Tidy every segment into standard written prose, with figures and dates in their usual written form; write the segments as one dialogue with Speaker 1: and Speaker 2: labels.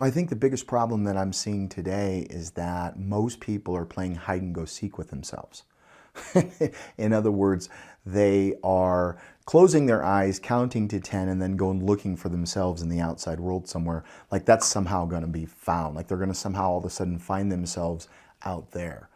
Speaker 1: I think the biggest problem that I'm seeing today is that most people are playing hide and go seek with themselves. In other words, they are closing their eyes, counting to 10, and then going looking for themselves in the outside world somewhere. Like that's somehow going to be found. Like they're going to somehow all of a sudden find themselves out there.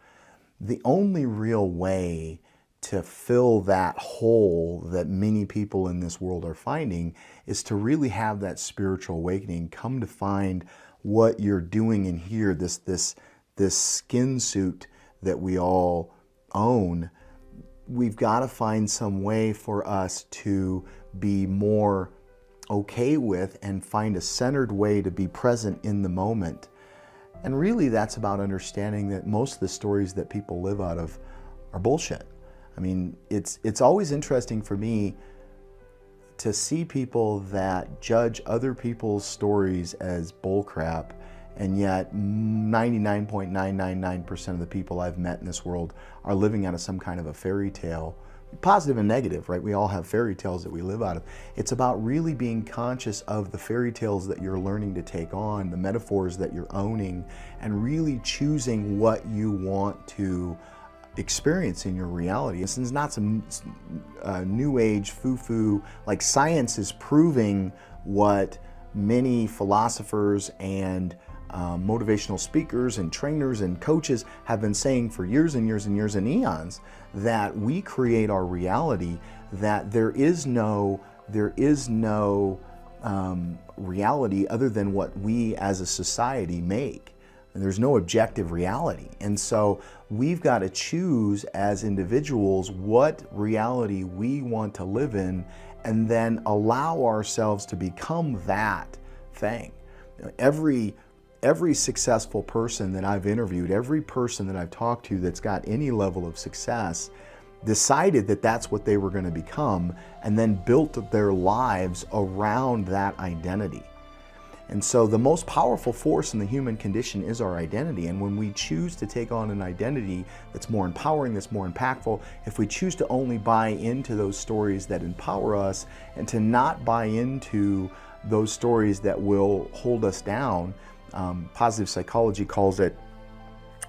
Speaker 1: The only real way to fill that hole that many people in this world are finding is to really have that spiritual awakening, come to find what you're doing in here, this skin suit that we all own. We've got to find some way for us to be more okay with and find a centered way to be present in the moment. And really that's about understanding that most of the stories that people live out of are bullshit. I mean, it's always interesting for me to see people that judge other people's stories as bullcrap, and yet 99.999% of the people I've met in this world are living out of some kind of a fairy tale, positive and negative, right? We all have fairy tales that we live out of. It's about really being conscious of the fairy tales that you're learning to take on, the metaphors that you're owning, and really choosing what you want to experience in your reality. This is not some new age foo-foo, like science is proving what many philosophers and motivational speakers and trainers and coaches have been saying for years and years and years and eons, that we create our reality, that there is no reality other than what we as a society make. And there's no objective reality. And so we've got to choose as individuals what reality we want to live in, and then allow ourselves to become that thing. You know, every successful person that I've interviewed, every person that I've talked to that's got any level of success, decided that that's what they were going to become, and then built their lives around that identity. And so the most powerful force in the human condition is our identity. And when we choose to take on an identity that's more empowering, that's more impactful, if we choose to only buy into those stories that empower us and to not buy into those stories that will hold us down, positive psychology calls it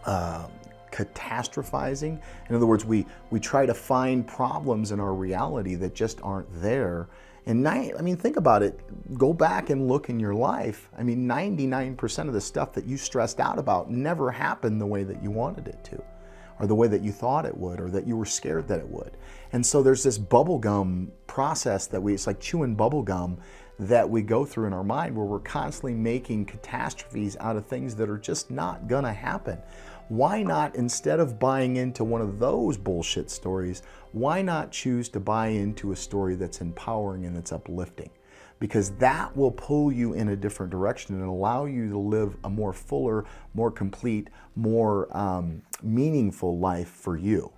Speaker 1: catastrophizing. In other words, we try to find problems in our reality that just aren't there. And I mean, think about it. Go back and look in your life. I mean, 99% of the stuff that you stressed out about never happened the way that you wanted it to, or the way that you thought it would, or that you were scared that it would. And so there's this bubblegum process that it's like chewing bubblegum that we go through in our mind, where we're constantly making catastrophes out of things that are just not gonna happen. Why not, instead of buying into one of those bullshit stories, why not choose to buy into a story that's empowering and that's uplifting? Because that will pull you in a different direction and allow you to live a more fuller, more complete, more meaningful life for you.